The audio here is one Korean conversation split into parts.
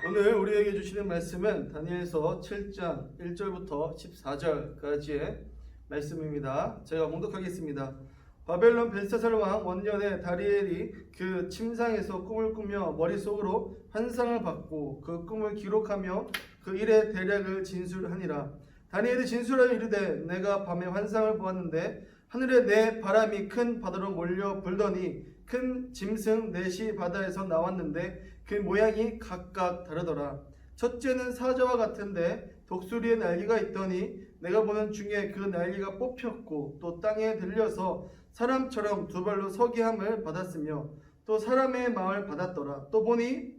오늘 우리에게 주시는 말씀은 다니엘서 7장 1절부터 14절까지의 말씀입니다. 제가 봉독하겠습니다. 바벨론 벨사살 왕 원년에 다니엘이 그 침상에서 꿈을 꾸며 머릿속으로 환상을 받고 그 꿈을 기록하며 그 일의 대략을 진술하니라. 다니엘이 진술하여 이르되 내가 밤에 환상을 보았는데 하늘에 내 바람이 큰 바다로 몰려 불더니 큰 짐승 넷이 바다에서 나왔는데 그 모양이 각각 다르더라. 첫째는 사자와 같은데 독수리의 날개가 있더니 내가 보는 중에 그 날개가 뽑혔고 또 땅에 들려서 사람처럼 두 발로 서게 함을 받았으며 또 사람의 마음을 받았더라. 또 보니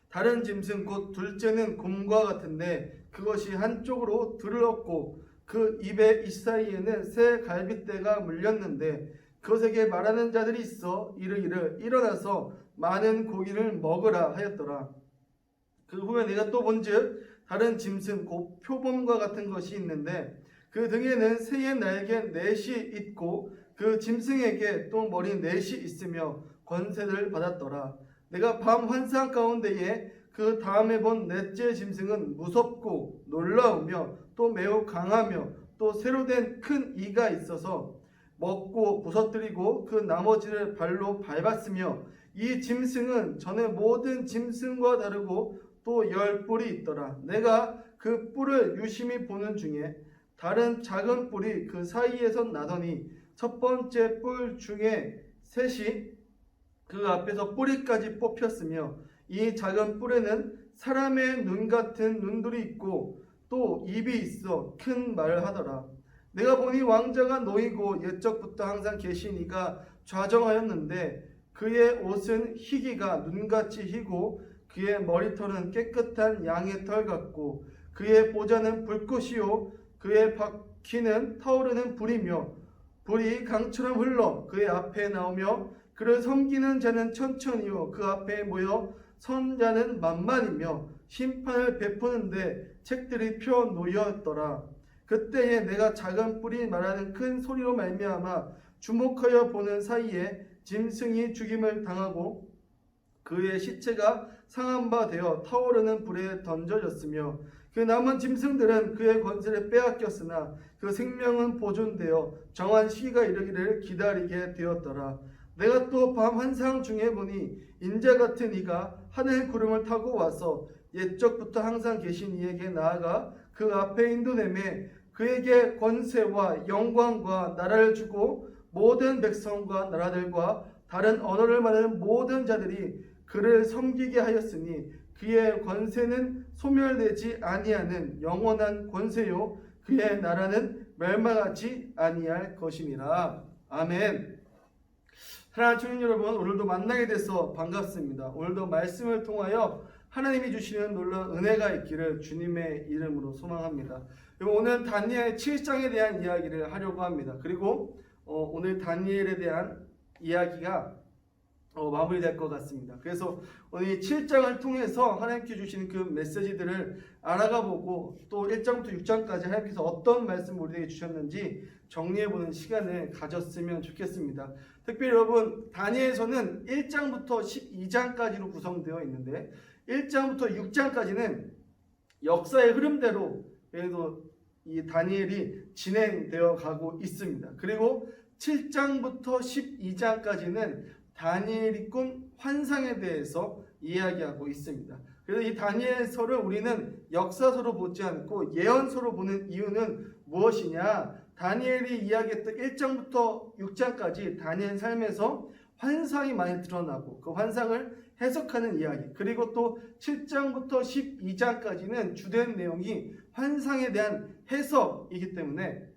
다른 짐승 곧 둘째는 곰과 같은데 그것이 한쪽으로 들었고 그 입의 이사이에는 새 갈빗대가 물렸는데 그것에게 말하는 자들이 있어 이르기를 일어나서 많은 고기를 먹으라 하였더라. 그 후에 내가 또 본즉 다른 짐승 곧 표범과 같은 것이 있는데 그 등에는 새의 날개 넷이 있고 그 짐승에게 또 머리 넷이 있으며 권세를 받았더라. 내가 밤 환상 가운데에 그 다음에 본 넷째 짐승은 무섭고 놀라우며 또 매우 강하며 또 새로 된 큰 이가 있어서 먹고 부서뜨리고 그 나머지를 발로 밟았으며 이 짐승은 전에 모든 짐승과 다르고 또 10뿔이 있더라. 내가 그 뿔을 유심히 보는 중에 다른 작은 뿔이 그 사이에서 나더니 첫 번째 뿔 중에 셋이 그 앞에서 뿌리까지 뽑혔으며 이 작은 뿔에는 사람의 눈 같은 눈들이 있고 또 입이 있어 큰 말을 하더라. 내가 보니 왕자가 놓이고 옛적부터 항상 계신 이가 좌정하였는데 그의 옷은 희기가 눈같이 희고 그의 머리털은 깨끗한 양의 털 같고 그의 보좌는 불꽃이요 그의 바퀴는 타오르는 불이며 불이 강처럼 흘러 그의 앞에 나오며 그를 섬기는 자는 천천히요 그 앞에 모여 선 자는 만만이며 심판을 베푸는데 책들이 펴 놓였더라. 그때에 내가 작은 뿔이 말하는 큰 소리로 말미암아 주목하여 보는 사이에 짐승이 죽임을 당하고 그의 시체가 상한 바 되어 타오르는 불에 던져졌으며 그 남은 짐승들은 그의 권세를 빼앗겼으나 그 생명은 보존되어 정한 시기가 이르기를 기다리게 되었더라. 내가 또 밤 환상 중에 보니 인자 같은 이가 하늘 구름을 타고 와서 옛적부터 항상 계신 이에게 나아가 그 앞에 인도내매 그에게 권세와 영광과 나라를 주고 모든 백성과 나라들과 다른 언어를 말하는 모든 자들이 그를 섬기게 하였으니 그의 권세는 소멸되지 아니하는 영원한 권세요 그의 나라는 멸망하지 아니할 것이니라. 아멘. 사랑하는 청년 여러분, 오늘도 만나게 돼서 반갑습니다. 오늘도 말씀을 통하여 하나님이 주시는 놀라운 은혜가 있기를 주님의 이름으로 소망합니다. 오늘 다니엘 7장에 대한 이야기를 하려고 합니다. 그리고 오늘 다니엘에 대한 이야기가 마무리될 것 같습니다. 그래서 오늘 이 7장을 통해서 하나님께 주시는 그 메시지들을 알아가 보고 또 1장부터 6장까지 하나님께서 어떤 말씀을 우리에게 주셨는지 정리해보는 시간을 가졌으면 좋겠습니다. 특별히 여러분, 다니엘서는 1장부터 12장까지로 구성되어 있는데 1장부터 6장까지는 역사의 흐름대로 그래도 이 다니엘이 진행되어 가고 있습니다. 그리고 7장부터 12장까지는 다니엘이 꾼 환상에 대해서 이야기하고 있습니다. 그래서 이 다니엘서를 우리는 역사서로 보지 않고 예언서로 보는 이유는 무엇이냐? 다니엘이 이야기했던 1장부터 6장까지 다니엘 삶에서 환상이 많이 드러나고 그 환상을 해석하는 이야기, 그리고 또 7장부터 12장까지는 주된 내용이 환상에 대한 해석이기 때문에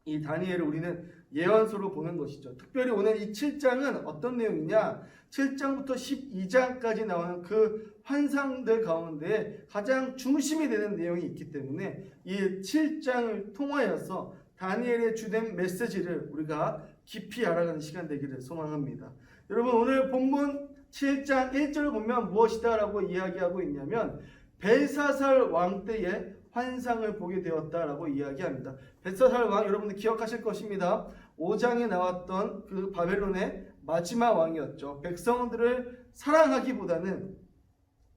이 다니엘을 우리는 예언서로 보는 것이죠. 특별히 오늘 이 7장은 어떤 내용이냐? 7장부터 12장까지 나오는 그 환상들 가운데 가장 중심이 되는 내용이 있기 때문에 이 7장을 통하여서 다니엘의 주된 메시지를 우리가 깊이 알아가는 시간 되기를 소망합니다. 여러분, 오늘 본문 7장 1절을 보면 무엇이다 라고 이야기하고 있냐면 벨사살 왕 때에 환상을 보게 되었다라고 이야기합니다. 벨사살 왕, 여러분들 기억하실 것입니다. 5장에 나왔던 그 바벨론의 마지막 왕이었죠. 백성들을 사랑하기보다는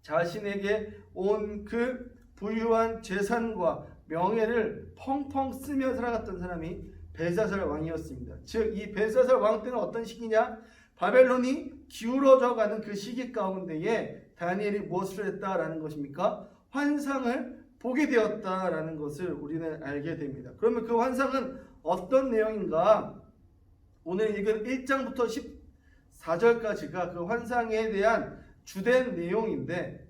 자신에게 온 그 부유한 재산과 명예를 펑펑 쓰며 살아갔던 사람이 벨사살 왕이었습니다. 즉 이 벨사살 왕 때는 어떤 시기냐? 바벨론이 기울어져 가는 그 시기 가운데에 다니엘이 무엇을 했다라는 것입니까? 환상을 보게 되었다라는 것을 우리는 알게 됩니다. 그러면 그 환상은 어떤 내용인가? 오늘 읽은 1장부터 14절까지가 그 환상에 대한 주된 내용인데,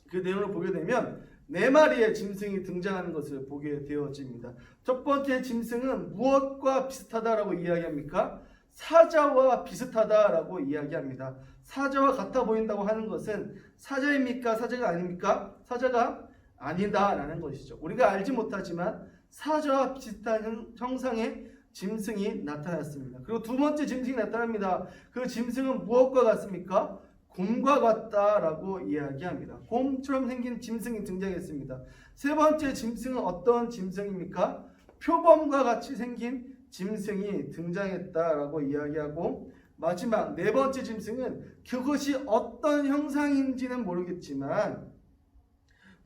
그 내용을 보게 되면 네 마리의 짐승이 등장하는 것을 보게 되어집니다. 첫 번째 짐승은 무엇과 비슷하다라고 이야기합니까? 사자와 비슷하다라고 이야기합니다. 사자와 같아 보인다고 하는 것은 사자입니까? 사자가 아닙니까? 사자가 아니다라는 것이죠. 우리가 알지 못하지만 사자와 비슷한 형상의 짐승이 나타났습니다. 그리고 두 번째 짐승이 나타납니다. 그 짐승은 무엇과 같습니까? 곰과 같다라고 이야기합니다. 곰처럼 생긴 짐승이 등장했습니다. 세 번째 짐승은 어떤 짐승입니까? 표범과 같이 생긴 짐승이 등장했다라고 이야기하고, 마지막 네 번째 짐승은 그것이 어떤 형상인지는 모르겠지만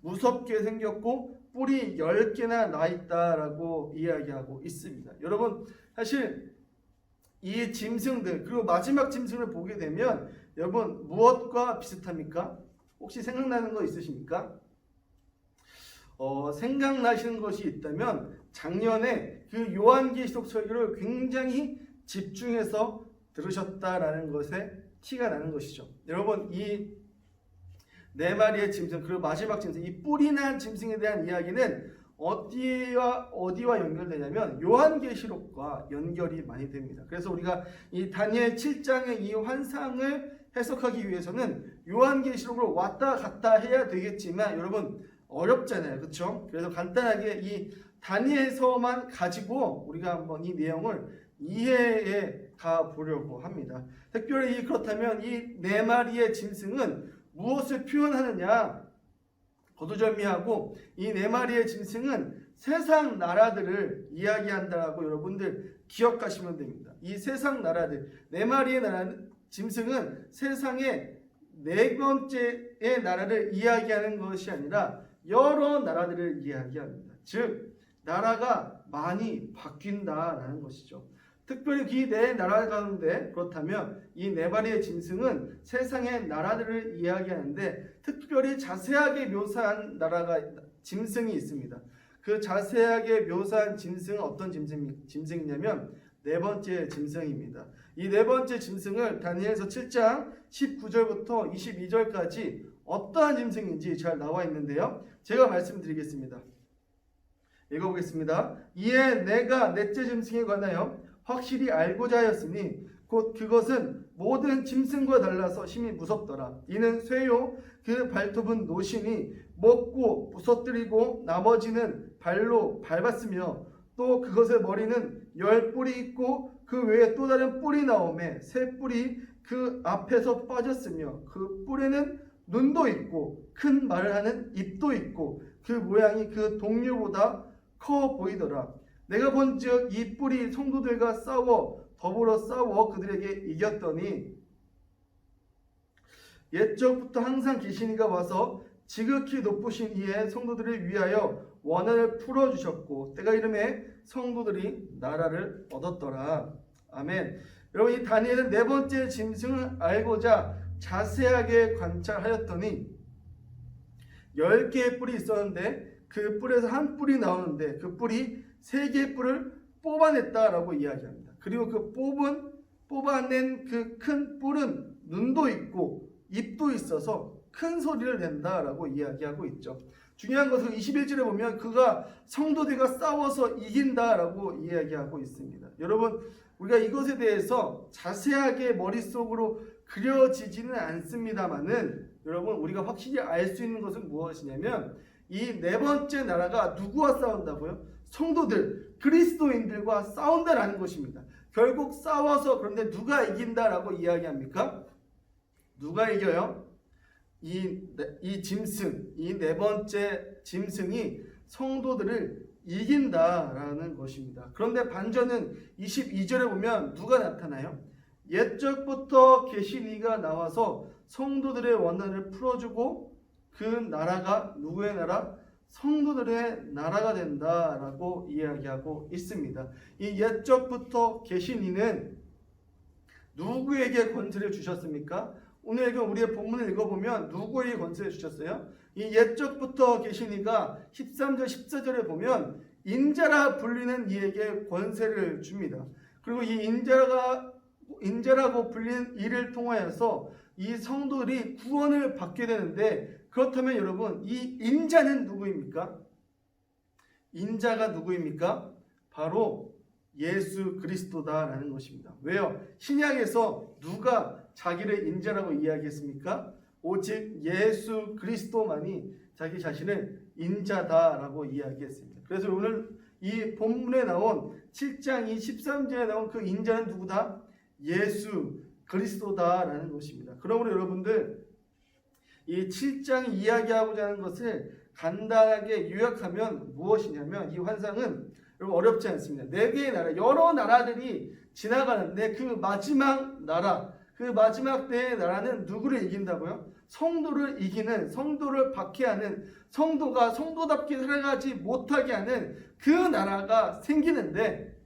무섭게 생겼고 뿔이 10개나 나 있다라고 이야기하고 있습니다. 여러분, 사실 이 짐승들, 그리고 마지막 짐승을 보게 되면 여러분 무엇과 비슷합니까? 혹시 생각나는 거 있으십니까? 생각나시는 것이 있다면 작년에 그 요한계시록 설교를 굉장히 집중해서 들으셨다라는 것에 티가 나는 것이죠. 여러분, 이 네 마리의 짐승, 그리고 마지막 짐승, 이 뿔이 난 짐승에 대한 이야기는 어디와 연결되냐면 요한계시록과 연결이 많이 됩니다. 그래서 우리가 이 다니엘 7장의 이 환상을 해석하기 위해서는 요한계시록으로 왔다 갔다 해야 되겠지만 여러분 어렵잖아요. 그렇죠? 그래서 간단하게 이 다니엘서만 가지고 우리가 한번 이 내용을 이해해 가 보려고 합니다. 특별히 그렇다면 이 네 마리의 짐승은 무엇을 표현하느냐? 거두절미하고 이 네 마리의 짐승은 세상 나라들을 이야기한다라고 여러분들 기억하시면 됩니다. 이 세상 나라들, 네 마리의 짐승은 세상의 네 번째의 나라를 이야기하는 것이 아니라 여러 나라들을 이야기합니다. 즉 나라가 많이 바뀐다라는 것이죠. 특별히 이 네 나라 가운데 그렇다면 이 네 마리의 짐승은 세상의 나라들을 이야기하는데 특별히 자세하게 묘사한 짐승이 있습니다. 그 자세하게 묘사한 짐승은 어떤 짐승이냐면 네 번째 짐승입니다. 이 네 번째 짐승을 다니엘서 7장 19절부터 22절까지 어떠한 짐승인지 잘 나와 있는데요. 제가 말씀드리겠습니다. 읽어보겠습니다. 이에 내가 넷째 짐승에 관하여 확실히 알고자 하였으니 곧 그것은 모든 짐승과 달라서 심히 무섭더라. 이는 쇠요 그 발톱은 노시니 먹고 부서뜨리고 나머지는 발로 밟았으며 또 그것의 머리는 10뿔이 있고 그 외에 또 다른 뿔이 나오매 새 뿔이 그 앞에서 빠졌으며 그 뿔에는 눈도 있고 큰 말을 하는 입도 있고 그 모양이 그 동류보다 커 보이더라. 내가 본즉 이 뿔이 성도들과 더불어 싸워 그들에게 이겼더니 옛적부터 항상 계신 이가 와서 지극히 높으신 이의 성도들을 위하여 원한을 풀어주셨고 때가 이름에 성도들이 나라를 얻었더라. 아멘. 여러분, 이 다니엘은 네 번째 짐승을 알고자 자세하게 관찰하였더니 10개의 뿔이 있었는데 그 뿔에서 한 뿔이 나오는데 그 뿔이 3개의 뿔을 뽑아냈다라고 이야기합니다. 그리고 그 뽑아낸 그 큰 뿔은 눈도 있고 입도 있어서 큰 소리를 낸다라고 이야기하고 있죠. 중요한 것은 21절에 보면 그가 성도들과 싸워서 이긴다라고 이야기하고 있습니다. 여러분, 우리가 이것에 대해서 자세하게 머릿속으로 그려지지는 않습니다만은 여러분, 우리가 확실히 알 수 있는 것은 무엇이냐면 이 네 번째 나라가 누구와 싸운다고요? 성도들, 그리스도인들과 싸운다라는 것입니다. 결국 싸워서 그런데 누가 이긴다라고 이야기합니까? 누가 이겨요? 이 짐승, 이 네 번째 짐승이 성도들을 이긴다라는 것입니다. 그런데 반전은 22절에 보면 누가 나타나요? 옛적부터 계신 이가 나와서 성도들의 원한을 풀어주고 그 나라가 누구의 나라? 성도들의 나라가 된다라고 이야기하고 있습니다. 이 옛적부터 계신 이는 누구에게 권세를 주셨습니까? 오늘 우리의 본문을 읽어보면 누구에게 권세를 주셨어요? 이 옛적부터 계신 이가 13절 14절에 보면 인자라 불리는 이에게 권세를 줍니다. 그리고 이 인자라고 불리는 이를 통하여서 이 성도들이 구원을 받게 되는데, 그렇다면 여러분, 이 인자는 누구입니까? 인자가 누구입니까? 바로 예수 그리스도다라는 것입니다. 왜요? 신약에서 누가 자기를 인자라고 이야기했습니까? 오직 예수 그리스도만이 자기 자신을 인자다라고 이야기했습니다. 그래서 오늘 이 본문에 나온 7장 13절에 나온 그 인자는 누구다? 예수 그리스도다라는 것입니다. 그러므로 여러분들 이 7장이 이야기하고자 하는 것을 간단하게 요약하면 무엇이냐면, 이 환상은 여러분 어렵지 않습니다. 4개의 나라, 여러 나라들이 지나가는데 그 마지막 나라, 그 마지막 때의 나라는 누구를 이긴다고요? 성도를 이기는, 성도를 박해하는, 성도가 성도답게 살아가지 못하게 하는 그 나라가 생기는데,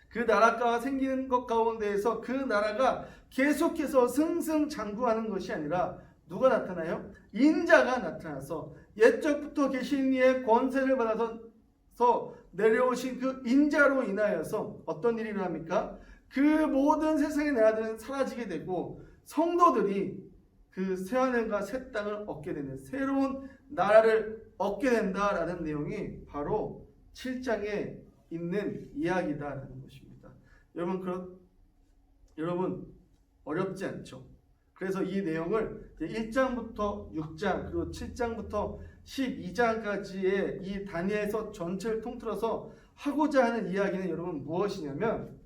그 나라가 생기는 것 가운데에서 그 나라가 계속해서 승승장구하는 것이 아니라 누가 나타나요? 인자가 나타나서 옛적부터 계신 이의 권세를 받아서 내려오신 그 인자로 인하여서 어떤 일이 일어납니까? 그 모든 세상의 나라들은 사라지게 되고 성도들이 그 새하늘과 새 땅을 얻게 되는 새로운 나라를 얻게 된다라는 내용이 바로 7장에 있는 이야기다라는 것입니다. 여러분 어렵지 않죠? 그래서 이 내용을 1장부터 6장 그리고 7장부터 12장까지의 이 다니엘서 전체를 통틀어서 하고자 하는 이야기는 여러분 무엇이냐면,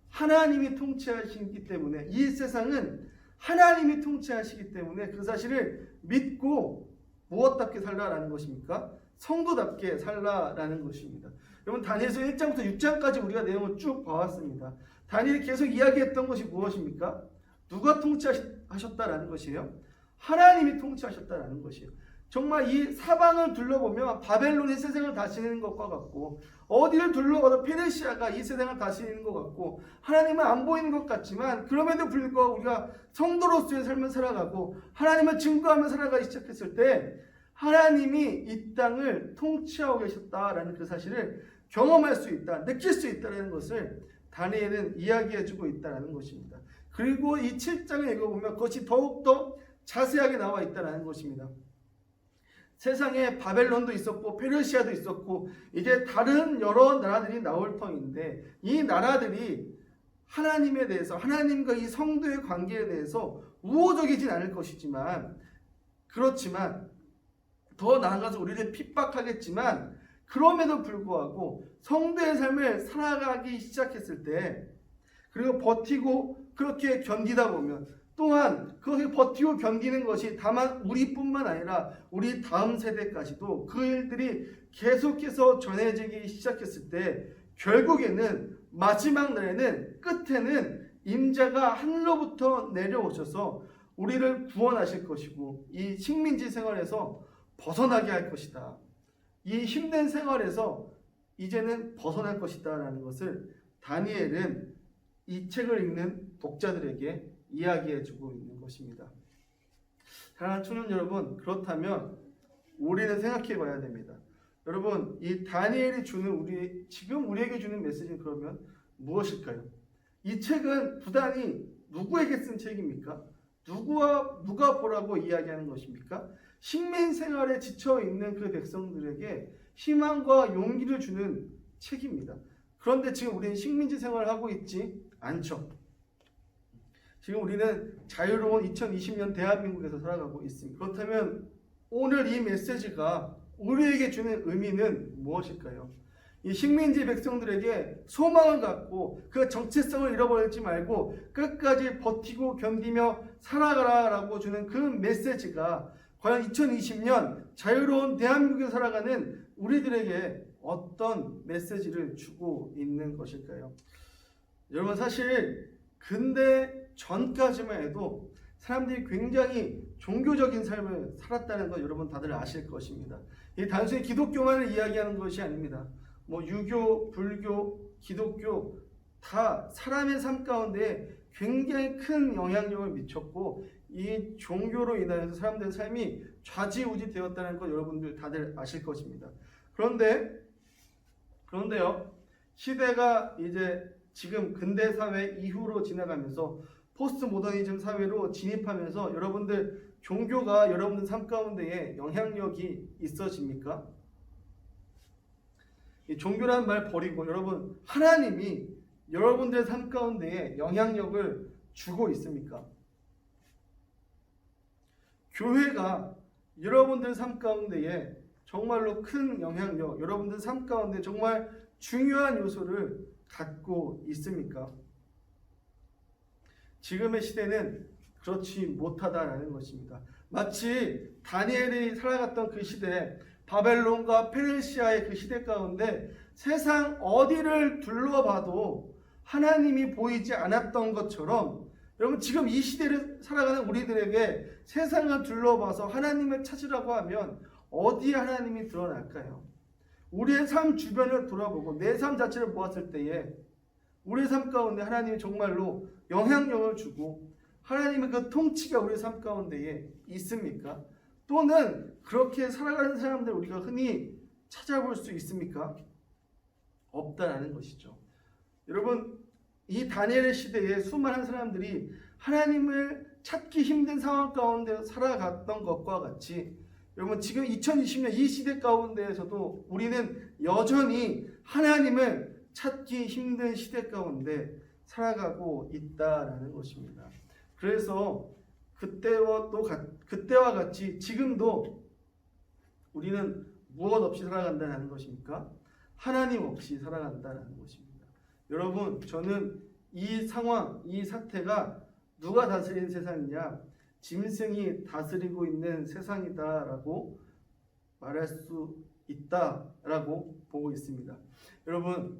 하나님이 통치하시기 때문에, 이 세상은 하나님이 통치하시기 때문에 그 사실을 믿고 무엇답게 살라라는 것입니까? 성도답게 살라라는 것입니다. 여러분 다니엘서 1장부터 6장까지 우리가 내용을 쭉 봐왔습니다. 다니엘이 계속 이야기했던 것이 무엇입니까? 누가 통치하셨다라는 것이에요? 하나님이 통치하셨다라는 것이에요. 정말 이 사방을 둘러보면 바벨론이 세상을 다스리는 것과 같고, 어디를 둘러봐도 페르시아가 이 세상을 다스리는 것 같고, 하나님은 안 보이는 것 같지만 그럼에도 불구하고 우리가 성도로서의 삶을 살아가고 하나님을 증거하며 살아가기 시작했을 때 하나님이 이 땅을 통치하고 계셨다라는 그 사실을 경험할 수 있다, 느낄 수 있다는 것을 다니엘은 이야기해주고 있다는 것입니다. 그리고 이 7장을 읽어보면 그것이 더욱더 자세하게 나와 있다는 것입니다. 세상에 바벨론도 있었고 페르시아도 있었고 이제 다른 여러 나라들이 나올 터인데, 이 나라들이 하나님에 대해서, 하나님과 이 성도의 관계에 대해서 우호적이진 않을 것이지만, 그렇지만 더 나아가서 우리를 핍박하겠지만, 그럼에도 불구하고 성도의 삶을 살아가기 시작했을 때, 그리고 버티고 그렇게 견디다 보면, 또한 그것을 버티고 견디는 것이 다만 우리뿐만 아니라 우리 다음 세대까지도 그 일들이 계속해서 전해지기 시작했을 때, 결국에는 마지막 날에는, 끝에는 인자가 하늘로부터 내려오셔서 우리를 구원하실 것이고 이 식민지 생활에서 벗어나게 할 것이다. 이 힘든 생활에서 이제는 벗어날 것이다 라는 것을 다니엘은 이 책을 읽는 독자들에게 이야기해주고 있는 것입니다. 사랑하는 청년 여러분, 그렇다면 우리는 생각해 봐야 됩니다. 여러분, 이 다니엘이 주는 지금 우리에게 주는 메시지는 그러면 무엇일까요? 이 책은 부단히 누구에게 쓴 책입니까? 누가 보라고 이야기하는 것입니까? 식민 생활에 지쳐 있는 그 백성들에게 희망과 용기를 주는 책입니다. 그런데 지금 우리는 식민지 생활을 하고 있지 않죠. 지금 우리는 자유로운 2020년 대한민국에서 살아가고 있습니다. 그렇다면 오늘 이 메시지가 우리에게 주는 의미는 무엇일까요? 이 식민지 백성들에게 소망을 갖고 그 정체성을 잃어버리지 말고 끝까지 버티고 견디며 살아가라라고 주는 그 메시지가 과연 2020년 자유로운 대한민국에 살아가는 우리들에게 어떤 메시지를 주고 있는 것일까요? 여러분, 사실 근대 전까지만 해도 사람들이 굉장히 종교적인 삶을 살았다는 것 여러분 다들 아실 것입니다. 이 단순히 기독교만을 이야기하는 것이 아닙니다. 뭐 유교, 불교, 기독교 다 사람의 삶 가운데 굉장히 큰 영향력을 미쳤고 이 종교로 인하여서 사람들의 삶이 좌지우지 되었다는 것 여러분들 다들 아실 것입니다. 그런데요, 시대가 이제 지금 근대 사회 이후로 지나가면서 포스트 모더니즘 사회로 진입하면서 여러분들 종교가 여러분들 삶 가운데에 영향력이 있어집니까? 이 종교라는 말 버리고 여러분 하나님이 여러분들의 삶 가운데에 영향력을 주고 있습니까? 교회가 여러분들 삶 가운데에 정말로 큰 영향력, 여러분들 삶 가운데 정말 중요한 요소를 갖고 있습니까? 지금의 시대는 그렇지 못하다라는 것입니다. 마치 다니엘이 살아갔던 그 시대, 바벨론과 페르시아의 그 시대 가운데 세상 어디를 둘러봐도 하나님이 보이지 않았던 것처럼 여러분 지금 이 시대를 살아가는 우리들에게 세상을 둘러봐서 하나님을 찾으라고 하면 어디에 하나님이 드러날까요? 우리의 삶 주변을 돌아보고 내 삶 자체를 보았을 때에 우리의 삶 가운데 하나님이 정말로 영향력을 주고 하나님의 그 통치가 우리의 삶 가운데에 있습니까? 또는 그렇게 살아가는 사람들 우리가 흔히 찾아볼 수 있습니까? 없다라는 것이죠. 여러분 이 다니엘의 시대에 수많은 사람들이 하나님을 찾기 힘든 상황 가운데 살아갔던 것과 같이 여러분 지금 2020년 이 시대 가운데에서도 우리는 여전히 하나님을 찾기 힘든 시대 가운데 살아가고 있다라는 것입니다. 그래서 그때와 같이 지금도 우리는 무엇 없이 살아간다는 것입니까? 하나님 없이 살아간다는 것입니다. 여러분 저는 이 상황, 이 사태가 누가 다스리는 세상이냐? 짐승이 다스리고 있는 세상이다라고 말할 수 있다라고 보고 있습니다. 여러분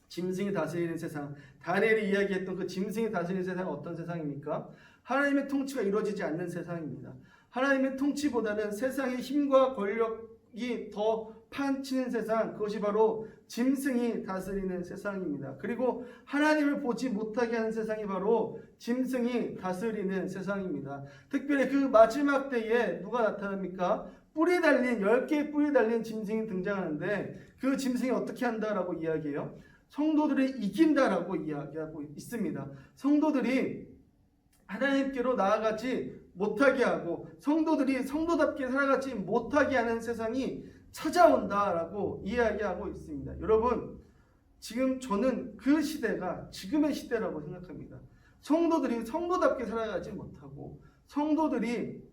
짐승이 다스리는 세상, 다니엘이 이야기했던 그 짐승이 다스리는 세상은 어떤 세상입니까? 하나님의 통치가 이루어지지 않는 세상입니다. 하나님의 통치보다는 세상의 힘과 권력이 더 판치는 세상, 그것이 바로 짐승이 다스리는 세상입니다. 그리고 하나님을 보지 못하게 하는 세상이 바로 짐승이 다스리는 세상입니다. 특별히 그 마지막 때에 누가 나타납니까? 뿔이 달린 10개의 뿔이 달린 짐승이 등장하는데 그 짐승이 어떻게 한다라고 이야기해요? 성도들이 이긴다라고 이야기하고 있습니다. 성도들이 하나님께로 나아가지 못하게 하고 성도들이 성도답게 살아가지 못하게 하는 세상이 찾아온다라고 이야기하고 있습니다. 여러분 지금 저는 그 시대가 지금의 시대라고 생각합니다. 성도들이 성도답게 살아가지 못하고 성도들이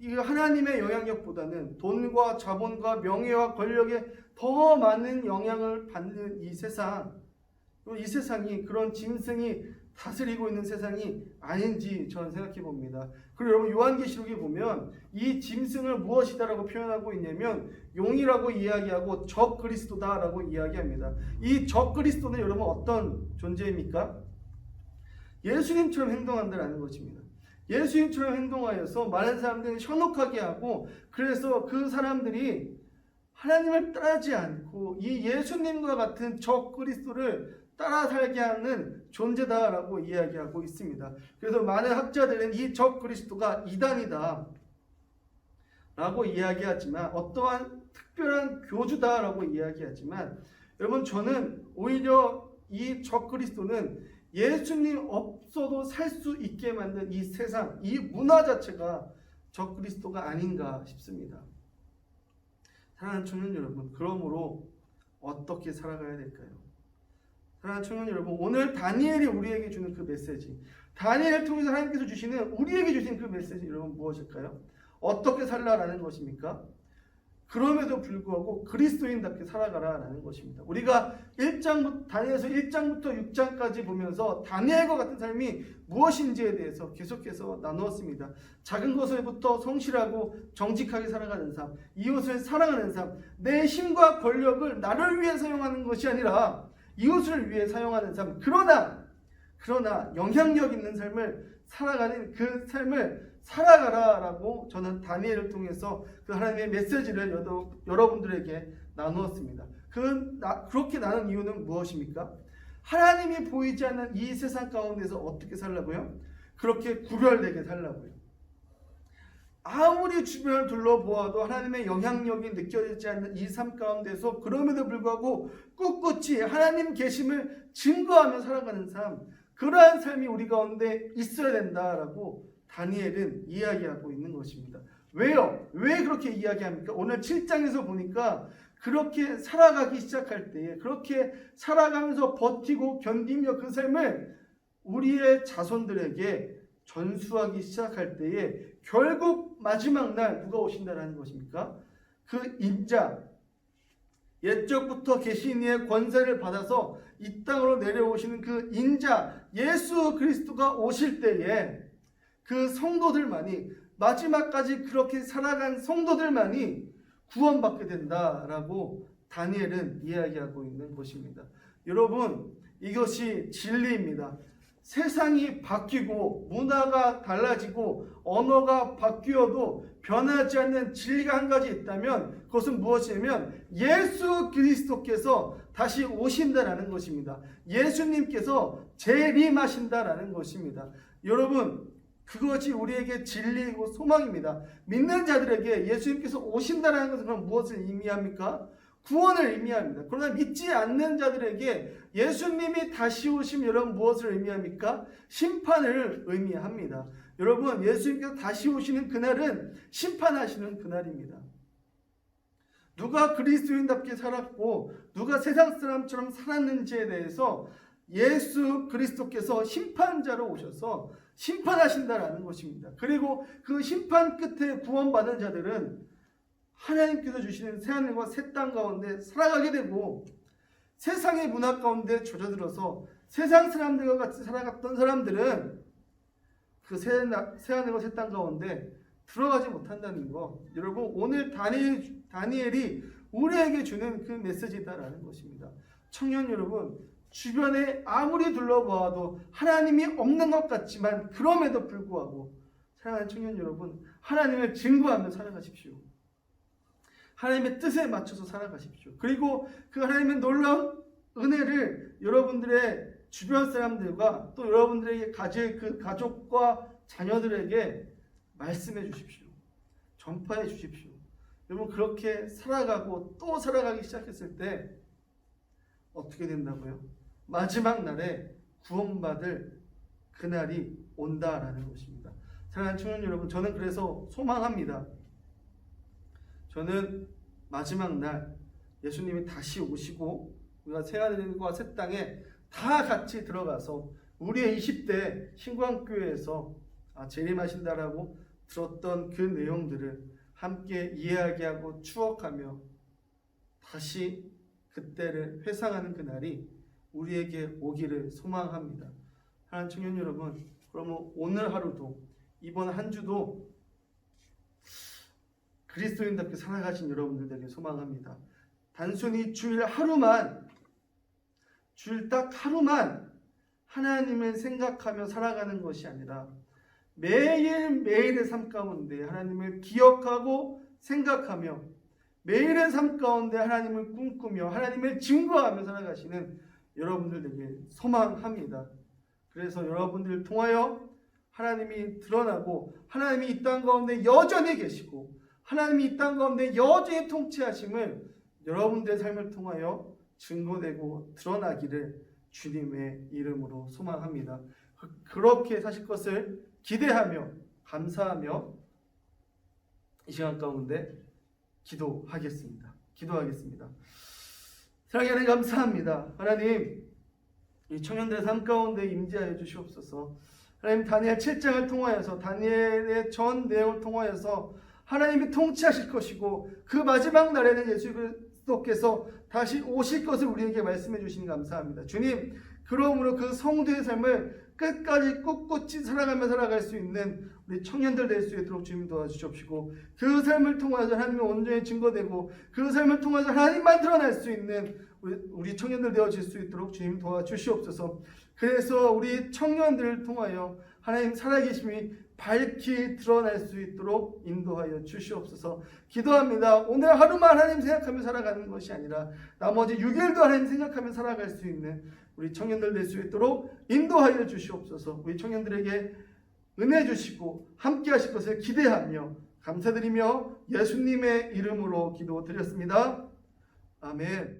이 하나님의 영향력보다는 돈과 자본과 명예와 권력에 더 많은 영향을 받는 이 세상이 그런 짐승이 다스리고 있는 세상이 아닌지 저는 생각해 봅니다. 그리고 여러분 요한계시록에 보면 이 짐승을 무엇이다라고 표현하고 있냐면 용이라고 이야기하고 적 그리스도다라고 이야기합니다. 이 적 그리스도는 여러분 어떤 존재입니까? 예수님처럼 행동한다라는 것입니다. 예수님처럼 행동하여서 많은 사람들이 현혹하게 하고 그래서 그 사람들이 하나님을 따르지 않고 이 예수님과 같은 적 그리스도를 따라 살게 하는 존재다라고 이야기하고 있습니다. 그래서 많은 학자들은 이 적 그리스도가 이단이다 라고 이야기하지만 어떠한 특별한 교주다라고 이야기하지만 여러분 저는 오히려 이 적 그리스도는 예수님 없어도 살 수 있게 만든 이 세상, 이 문화 자체가 적 그리스도가 아닌가 싶습니다. 사랑하는 청년 여러분, 그러므로 어떻게 살아가야 될까요? 사랑하는 청년 여러분, 오늘 다니엘이 우리에게 주는 그 메시지, 다니엘을 통해서 하나님께서 주시는 우리에게 주신 그 메시지 여러분 무엇일까요? 어떻게 살라라는 것입니까? 그럼에도 불구하고 그리스도인답게 살아가라라는 것입니다. 우리가 다니엘서 1장부터 6장까지 보면서 다니엘과 같은 삶이 무엇인지에 대해서 계속해서 나누었습니다. 작은 것에부터 성실하고 정직하게 살아가는 삶, 이웃을 사랑하는 삶, 내 힘과 권력을 나를 위해 사용하는 것이 아니라 이웃을 위해 사용하는 삶, 그러나 영향력 있는 삶을 살아가는 그 삶을 살아가라라고 저는 다니엘을 통해서 그 하나님의 메시지를 여러분들에게 나누었습니다. 그렇게 나눈 이유는 무엇입니까? 하나님이 보이지 않는 이 세상 가운데서 어떻게 살라고요? 그렇게 구별되게 살라고요. 아무리 주변을 둘러보아도 하나님의 영향력이 느껴지지 않는 이 삶 가운데서 그럼에도 불구하고 꿋꿋이 하나님 계심을 증거하며 살아가는 삶, 그러한 삶이 우리 가운데 있어야 된다라고 다니엘은 이야기하고 있는 것입니다. 왜요? 왜 그렇게 이야기합니까? 오늘 7장에서 보니까 그렇게 살아가기 시작할 때에, 그렇게 살아가면서 버티고 견디며 그 삶을 우리의 자손들에게 전수하기 시작할 때에 결국 마지막 날 누가 오신다라는 것입니까? 그 인자, 옛적부터 계신 이의 권세를 받아서 이 땅으로 내려오시는 그 인자 예수 그리스도가 오실 때에 그 성도들만이, 마지막까지 그렇게 살아간 성도들만이 구원받게 된다라고 다니엘은 이야기하고 있는 것입니다. 여러분, 이것이 진리입니다. 세상이 바뀌고 문화가 달라지고 언어가 바뀌어도 변하지 않는 진리가 한 가지 있다면 그것은 무엇이냐면 예수 그리스도께서 다시 오신다라는 것입니다. 예수님께서 재림하신다라는 것입니다. 여러분, 그것이 우리에게 진리이고 소망입니다. 믿는 자들에게 예수님께서 오신다라는 것은 그럼 무엇을 의미합니까? 구원을 의미합니다. 그러나 믿지 않는 자들에게 예수님이 다시 오심, 여러분 무엇을 의미합니까? 심판을 의미합니다. 여러분, 예수님께서 다시 오시는 그날은 심판하시는 그날입니다. 누가 그리스도인답게 살았고 누가 세상 사람처럼 살았는지에 대해서 예수 그리스도께서 심판자로 오셔서 심판하신다라는 것입니다. 그리고 그 심판 끝에 구원받은 자들은 하나님께서 주시는 새하늘과 새 땅 가운데 살아가게 되고, 세상의 문화 가운데 젖어들어서 세상 사람들과 같이 살아갔던 사람들은 그 새하늘과 새 땅 가운데 들어가지 못한다는 것, 여러분 오늘 다니엘이 우리에게 주는 그 메시지다라는 것입니다. 청년 여러분, 주변에 아무리 둘러보아도 하나님이 없는 것 같지만 그럼에도 불구하고 사랑하는 청년 여러분, 하나님을 증거하며 살아가십시오. 하나님의 뜻에 맞춰서 살아가십시오. 그리고 그 하나님의 놀라운 은혜를 여러분들의 주변 사람들과 또 여러분들에게 가질 그 가족과 자녀들에게 말씀해 주십시오. 전파해 주십시오. 여러분, 그렇게 살아가고 또 살아가기 시작했을 때 어떻게 된다고요? 마지막 날에 구원받을 그날이 온다라는 것입니다. 사랑하는 청년 여러분, 저는 그래서 소망합니다. 저는 마지막 날 예수님이 다시 오시고 우리가 새하늘과 새 땅에 다 같이 들어가서 우리의 20대 신광교회에서 재림하신다라고 들었던 그 내용들을 함께 이야기하고 추억하며 다시 그때를 회상하는 그날이 우리에게 오기를 소망합니다. 하나님 청년 여러분, 그러면 오늘 하루도 이번 한 주도 그리스도인답게 살아가신 여러분들 되게 소망합니다. 단순히 주일 딱 하루만 하나님을 생각하며 살아가는 것이 아니라 매일매일의 삶 가운데 하나님을 기억하고 생각하며 매일의 삶 가운데 하나님을 꿈꾸며 하나님을 증거하며 살아가시는 여러분들 되게 소망합니다. 그래서 여러분들을 통하여 하나님이 드러나고 하나님이 이 땅 가운데 여전히 계시고 하나님이 이 땅 가운데 여전히 통치하심을 여러분들의 삶을 통하여 증거되고 드러나기를 주님의 이름으로 소망합니다. 그렇게 사실 것을 기대하며 감사하며 이 시간 가운데 기도하겠습니다. 사랑하는 하나님, 감사합니다. 하나님, 이 청년들의 삶 가운데 임재하여 주시옵소서. 하나님, 다니엘 7장을 통하여서 다니엘의 전 내용을 통하여서 하나님이 통치하실 것이고 그 마지막 날에는 예수 그리스도께서 다시 오실 것을 우리에게 말씀해 주시니 감사합니다. 주님, 그러므로 그 성도의 삶을 끝까지 꿋꿋이 살아갈 수 있는 우리 청년들 될 수 있도록 주님 도와주시옵시고, 그 삶을 통해서 하나님의 온전히 증거되고 그 삶을 통해서 하나님만 드러날 수 있는 우리 청년들 되어질 수 있도록 주님 도와주시옵소서. 그래서 우리 청년들을 통하여 하나님 살아계심이 밝히 드러날 수 있도록 인도하여 주시옵소서. 기도합니다. 오늘 하루만 하나님 생각하며 살아가는 것이 아니라 나머지 6일도 하나님 생각하며 살아갈 수 있는 우리 청년들 될 수 있도록 인도하여 주시옵소서. 우리 청년들에게 은혜 주시고 함께 하실 것을 기대하며 감사드리며 예수님의 이름으로 기도드렸습니다. 아멘.